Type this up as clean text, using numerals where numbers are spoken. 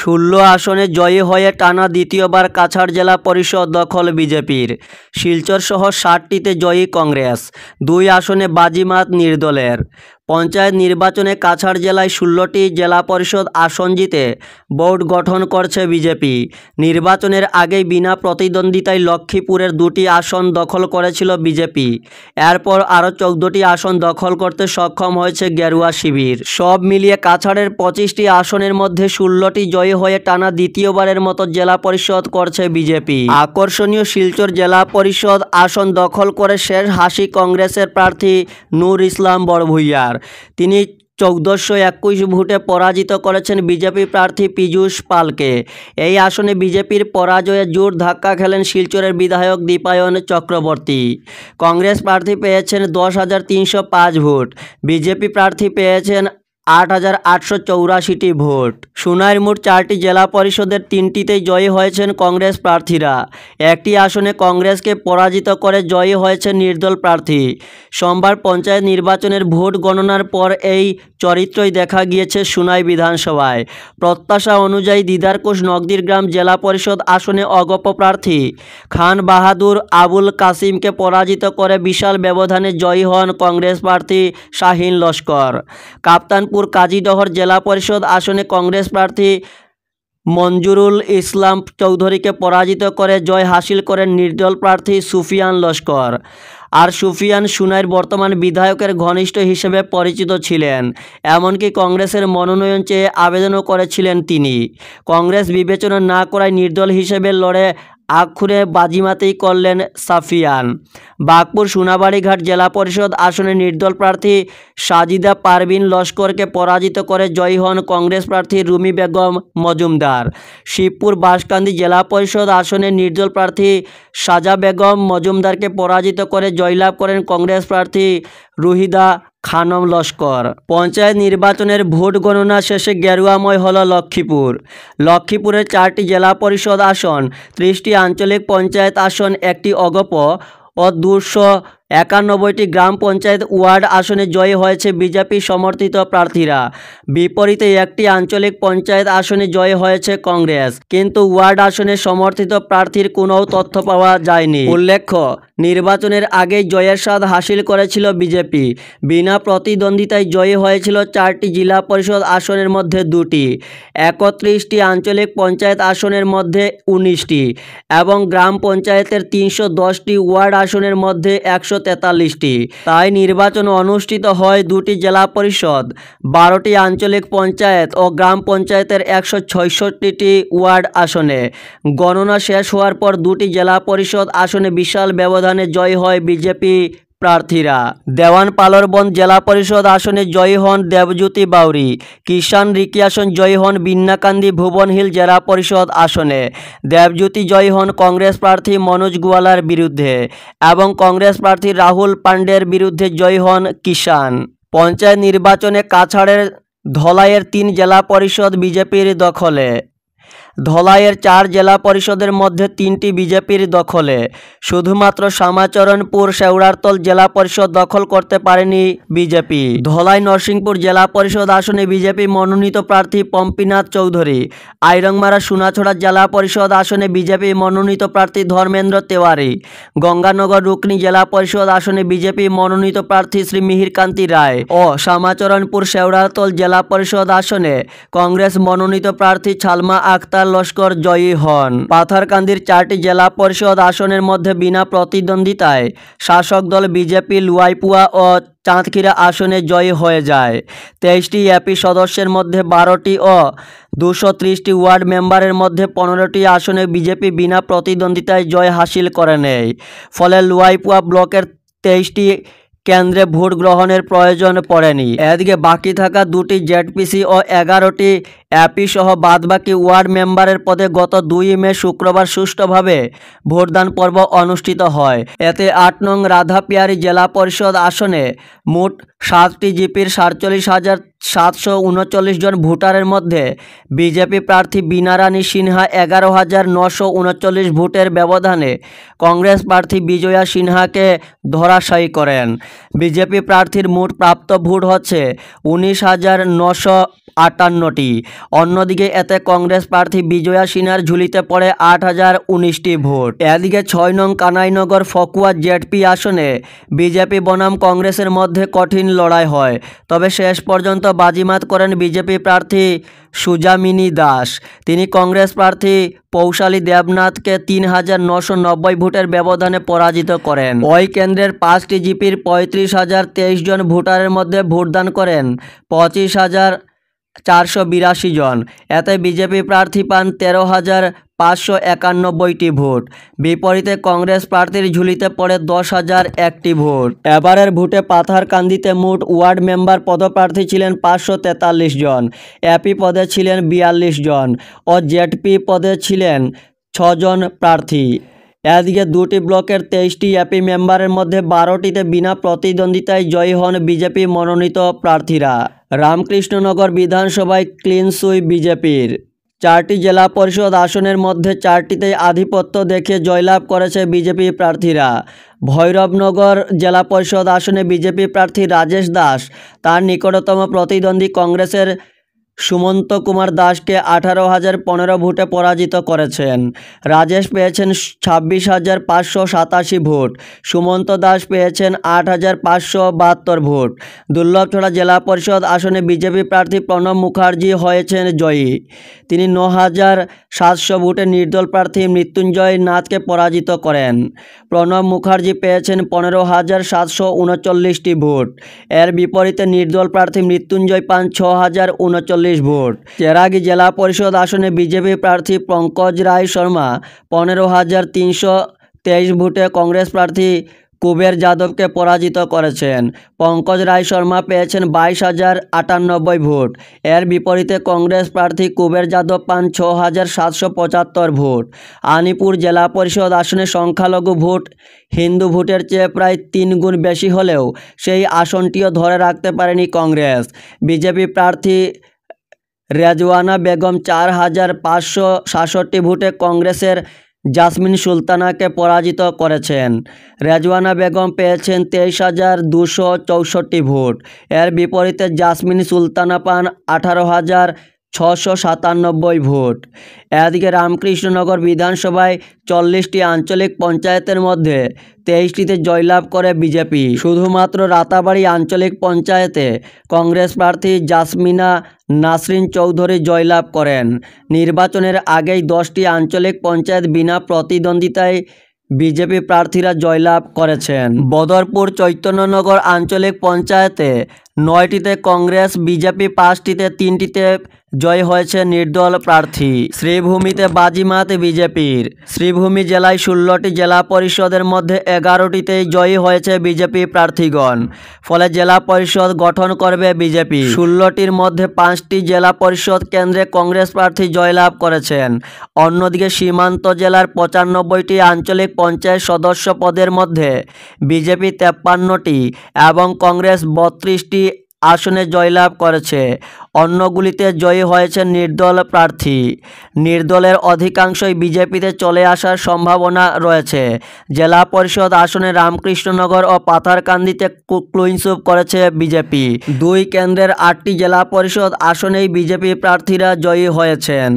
16 আসনে জয়ী হয়ে টানা দ্বিতীয়বার কাছাড় জেলা পরিষদ দখল বিজেপির। শিলচর সহ 60টিতে জয়ী কংগ্রেস, 2 আসনে বাজিমাত নির্দলের। পঞ্চায়েত নির্বাচনে কাছাড় জেলায় 16টি জেলা পরিষদ আসন জিতে বোর্ড গঠন করছে বিজেপি। নির্বাচনের আগেই বিনা প্রতিদ্বন্দ্বিতায় লক্ষ্মীপুরের 2টি আসন দখল করেছিল বিজেপি। এরপর আরও 14টি আসন দখল করতে সক্ষম হয়েছে গেরুয়া শিবির। সব মিলিয়ে কাছাড়ের 25টি আসনের মধ্যে 16টি জয়ী হয়ে টানা দ্বিতীয়বারের মতো জেলা পরিষদ করছে বিজেপি। আকর্ষণীয় শিলচর জেলা পরিষদ আসন দখল করে শেষ হাসি কংগ্রেসের প্রার্থী নূর ইসলাম বড়ভূইয়ার। তিনি 1421 ভোটে পরাজিত করেছেন বিজেপি প্রার্থী পীযূষ পালকে। এই আসনে বিজেপির পরাজয়ে জোর ধাক্কা খেলেন শিলচরের বিধায়ক দীপায়ন চক্রবর্তী। কংগ্রেস প্রার্থী পেয়েছেন 10,305 ভোট, বিজেপি প্রার্থী পেয়েছেন 8,884টি ভোট। সোনাইর মোট 4টি জেলা পরিষদের 3টিতেই জয়ী হয়েছেন কংগ্রেস প্রার্থীরা। একটি আসনে কংগ্রেসকে পরাজিত করে জয়ী হয়েছেন নির্দল প্রার্থী। সোমবার পঞ্চায়েত নির্বাচনের ভোট গণনার পর এই চরিত্রই দেখা গিয়েছে সোনাই বিধানসভায়। প্রত্যাশা অনুযায়ী দিদারকুশ নগদিরগ্রাম জেলা পরিষদ আসনে অগপ প্রার্থী খান বাহাদুর আবুল কাসিমকে পরাজিত করে বিশাল ব্যবধানে জয়ী হন কংগ্রেস প্রার্থী শাহিন লস্কর। কাপ্তানপুর কাজীডহর জেলা পরিষদ আসনে কংগ্রেস প্রার্থী মঞ্জুরুল ইসলাম চৌধুরীকে পরাজিত করে জয় হাসিল করেন নির্দল প্রার্থী সুফিয়ান লস্কর। আর সুফিয়ান সোনাইর বর্তমান বিধায়কের ঘনিষ্ঠ হিসেবে পরিচিত ছিলেন, এমনকি কংগ্রেসের মনোনয়ন চেয়ে আবেদনও করেছিলেন তিনি। কংগ্রেস বিবেচনা না করায় নির্দল হিসেবে লড়ে আখুরে বাজিমাতেই করলেন সাফিয়ান। বাগপুর সোনাবাড়িঘাট জেলা পরিষদ আসনে নির্দল প্রার্থী সাজিদা পারভিন লস্করকে পরাজিত করে জয়ী হন কংগ্রেস প্রার্থী রুমি বেগম মজুমদার। শিবপুর বাঁশকান্দি জেলা পরিষদ আসনে নির্দল প্রার্থী সাজা বেগম মজুমদারকে পরাজিত করে জয়লাভ করেন কংগ্রেস প্রার্থী রুহিদা খানম লস্কর। পঞ্চায়েত নির্বাচনের ভোট গণনা শেষে গেরুয়াময় হল লক্ষ্মীপুর। লক্ষ্মীপুরের 4টি জেলা পরিষদ আসন, 30টি আঞ্চলিক পঞ্চায়েত আসন, একটি অগপ ও 291টি গ্রাম পঞ্চায়েত ওয়ার্ড আসনে জয়ী হয়েছে বিজেপি সমর্থিত প্রার্থীরা। বিপরীতে একটি আঞ্চলিক পঞ্চায়েত আসনে জয়ী হয়েছে কংগ্রেস, কিন্তু ওয়ার্ড আসনে সমর্থিত প্রার্থীর কোনো তথ্য পাওয়া যায়নি। উল্লেখ্য, নির্বাচনের আগেই জয়ের স্বাদ হাসিল করেছিল বিজেপি। বিনা প্রতিদ্বন্দ্বিতায় জয়ী হয়েছিল 4টি জেলা পরিষদ আসনের মধ্যে 2টি, 31টি আঞ্চলিক পঞ্চায়েত আসনের মধ্যে 19টি এবং গ্রাম পঞ্চায়েতের 310টি ওয়ার্ড আসনের মধ্যে 143টি। তাই নির্বাচন অনুষ্ঠিত হয় 2টি জেলা পরিষদ, 12টি আঞ্চলিক পঞ্চায়েত ও গ্রাম পঞ্চায়েতের 166টি ওয়ার্ড আসনে। গণনা শেষ হওয়ার পর 2টি জেলা পরিষদ আসনে বিশাল ব্যবধানে জয়ী হয় বিজেপি প্রার্থীরা। দেওয়ান পালরবন্দ জেলা পরিষদ আসনে জয়ী হন দেবজ্যোতি বাউরি। কিষান রিকিয়াসন জয়ী হন বিন্নাকান্দি ভুবনহিল জেলা পরিষদ আসনে। দেবজ্যোতি জয়ী হন কংগ্রেস প্রার্থী মনোজ গোয়ালার বিরুদ্ধে এবং কংগ্রেস প্রার্থী রাহুল পান্ডের বিরুদ্ধে জয়ী হন কিষান। পঞ্চায়েত নির্বাচনে কাছাড়ের ধলাইয়ের 3 জেলা পরিষদ বিজেপির দখলে। ধলাইয়ের 4 জেলা পরিষদের মধ্যে 3টি বিজেপির দখলে। শুধুমাত্র শ্যামাচরণপুর শেওড়ারতল জেলা পরিষদ দখল করতে পারেনি বিজেপি। ধলাই নরসিংপুর জেলা পরিষদ আসনে বিজেপি মনোনীত প্রার্থী পম্পিনাথ চৌধুরী। আইরংমারা সোনাছড়া জেলা পরিষদ আসনে বিজেপি মনোনীত প্রার্থী ধর্মেন্দ্র তেওয়ারি। গঙ্গানগর রুকনি জেলা পরিষদ আসনে বিজেপি মনোনীত প্রার্থী শ্রী মিহিরকান্তি রায় ও শ্যামাচরণপুর শেওড়ারতল জেলা পরিষদ আসনে কংগ্রেস মনোনীত প্রার্থী ছালমা আক্তার লস্কর জয়ী হন। পাথারকান্দির 4টি জেলা পরিষদ আসনের মধ্যে বিনা প্রতিদ্বন্দ্বিতায় শাসক দল বিজেপি লুয়াইপুয়া ও চাঁদখিরা আসনে জয়ী হয়ে যায়। 23টি এপি সদস্যের মধ্যে 12টি ও 230টি ওয়ার্ড মেম্বারের মধ্যে 15টি আসনে বিজেপি বিনা প্রতিদ্বন্দ্বিতায় জয় হাসিল করে নেয়। ফলে লুয়াইপুয়া ব্লকের 23টি কেন্দ্রে ভোট গ্রহণের প্রয়োজন পড়েনি। এদিকে বাকি থাকা 2টি জেডপিসি ও 11টি এপি সহ বাদবাকি ওয়ার্ড মেম্বারের পদে গত 2 মে শুক্রবার সুষ্ঠুভাবে ভোটদান পর্ব অনুষ্ঠিত হয়। এতে 8 নং রাধাপিয়ারি জেলা পরিষদ আসনে মোট 7টি জিপির 47,739 জন ভোটারের মধ্যে বিজেপি প্রার্থী বীণা রানী সিনহা 11,939 ভোটের ব্যবধানে কংগ্রেস প্রার্থী বিজয়া সিনহাকে ধরাশায়ী করেন। বিজেপি প্রার্থীর মোট প্রাপ্ত ভোট হচ্ছে 19,958টি অন্যদিকে এতে কংগ্রেস প্রার্থী বিজয়া সিনহার ঝুলিতে পড়ে 8,019টি ভোট। এদিকে 6 নং কানাইনগর ফকুয়া জেডপি আসনে বিজেপি বনাম কংগ্রেসের মধ্যে কঠিন লড়াই হয়, তবে শেষ পর্যন্ত বাজিমাত করেন বিজেপি প্রার্থী সুজামিনী দাস। তিনি কংগ্রেস প্রার্থী পৌশালী দেবনাথকে 3,990 ভোটের ব্যবধানে পরাজিত করেন। ওই কেন্দ্রের 5টি জিপির 35,023 জন ভোটারের মধ্যে ভোটদান করেন 25,482 জন। এতে বিজেপি প্রার্থী পান 13,591টি ভোট। বিপরীতে কংগ্রেস প্রার্থীর ঝুলিতে পড়ে 10,001টি ভোট। এবারের ভোটে পাথারকান্দিতে মোট ওয়ার্ড মেম্বার পদপ্রার্থী ছিলেন 543 জন, এপি পদে ছিলেন 42 জন ও জেডপি পদে ছিলেন 6 জন প্রার্থী। এদিকে 2টি ব্লকের 23টি এপি মেম্বারের মধ্যে 12টিতে বিনা প্রতিদ্বন্দ্বিতায় জয়ী হন বিজেপি মনোনীত প্রার্থীরা। রামকৃষ্ণনগর বিধানসভায় ক্লিন সুইপ বিজেপির। 4টি জেলা পরিষদ আসনের মধ্যে 4টিতেই আধিপত্য দেখে জয়লাভ করেছে বিজেপি প্রার্থীরা। ভৈরবনগর জেলা পরিষদ আসনে বিজেপি প্রার্থী রাজেশ দাস তার নিকটতম প্রতিদ্বন্দ্বী কংগ্রেসের সুমন্ত কুমার দাসকে 18,015 ভোটে পরাজিত করেছেন। রাজেশ পেয়েছেন 26,587 ভোট, সুমন্ত দাস পেয়েছেন 8,572 ভোট। দুর্লভছড়া জেলা পরিষদ আসনে বিজেপি প্রার্থী প্রণব মুখার্জি হয়েছেন জয়ী। তিনি 9,700 ভোটে নির্দল প্রার্থী মৃত্যুঞ্জয় নাথকে পরাজিত করেন। প্রণব মুখার্জি পেয়েছেন 15,739টি ভোট। এর বিপরীতে নির্দল প্রার্থী মৃত্যুঞ্জয় পান 6,039 ভোট। চেরাগি জেলা পরিষদ আসনে বিজেপি প্রার্থী পঙ্কজ রায় শর্মা 15,323 ভোটে কংগ্রেস প্রার্থী কুবের যাদবকে পরাজিত করেছেন। পঙ্কজ রায় শর্মা পেয়েছেন 22,098 ভোট। এর বিপরীতে কংগ্রেস প্রার্থী কুবের যাদব পান 6,775 ভোট। আলিপুর জেলা পরিষদ আসনে সংখ্যালঘু ভোট হিন্দু ভোটের চেয়ে প্রায় 3 গুণ বেশি হলেও সেই আসনটিও ধরে রাখতে পারেনি কংগ্রেস। বিজেপি প্রার্থী রেজওয়ানা বেগম 4,566 ভোটে কংগ্রেসের জাসমিন সুলতানাকে পরাজিত করেছেন। রেজওয়ানা বেগম পেয়েছেন 23,264 ভোট। এর বিপরীতে জাসমিন সুলতানা পান 18,697 ভোট। এদিকে রামকৃষ্ণনগর বিধানসভায় 40টি আঞ্চলিক পঞ্চায়েতের মধ্যে 23টিতে জয়লাভ করে বিজেপি। শুধুমাত্র রাতাবাড়ি আঞ্চলিক পঞ্চায়েতে কংগ্রেস প্রার্থী জাসমিনা নাসরিন চৌধুরী জয়লাভ করেন। নির্বাচনের আগেই 10টি আঞ্চলিক পঞ্চায়েত বিনা প্রতিদ্বন্দ্বিতায় বিজেপি প্রার্থীরা জয়লাভ করেছেন। বদরপুর চৈতন্যনগর আঞ্চলিক পঞ্চায়েতে 9টিতে কংগ্রেস, বিজেপি 5টিতে, 3টিতে জয় হয়েছে নির্দল প্রার্থী। শ্রীভূমিতে বাজিমাত বিজেপির। শ্রীভূমি জেলায় 16টি জেলা পরিষদের মধ্যে 11টিতেই জয়ী হয়েছে বিজেপি প্রার্থীগণ। ফলে জেলা পরিষদ গঠন করবে বিজেপি। 16টির মধ্যে 5টি জেলা পরিষদ কেন্দ্রে কংগ্রেস প্রার্থী জয়লাভ করেছেন। অন্যদিকে সীমান্ত জেলার 95টি আঞ্চলিক পঞ্চায়েত সদস্য পদের মধ্যে বিজেপি 53টি এবং কংগ্রেস 32টি আসনে জয়লাভ করেছে। অন্যগুলিতে জয়ী হয়েছে নির্দল প্রার্থী। নির্দলের অধিকাংশই বিজেপিতে চলে আসার সম্ভাবনা রয়েছে। জেলা পরিষদ আসনে রামকৃষ্ণনগর ও পাথারকান্দিতে ক্লিন সুইপ করেছে বিজেপি। 2 কেন্দ্রের 8টি জেলা পরিষদ আসনেই বিজেপি প্রার্থীরা জয়ী হয়েছেন।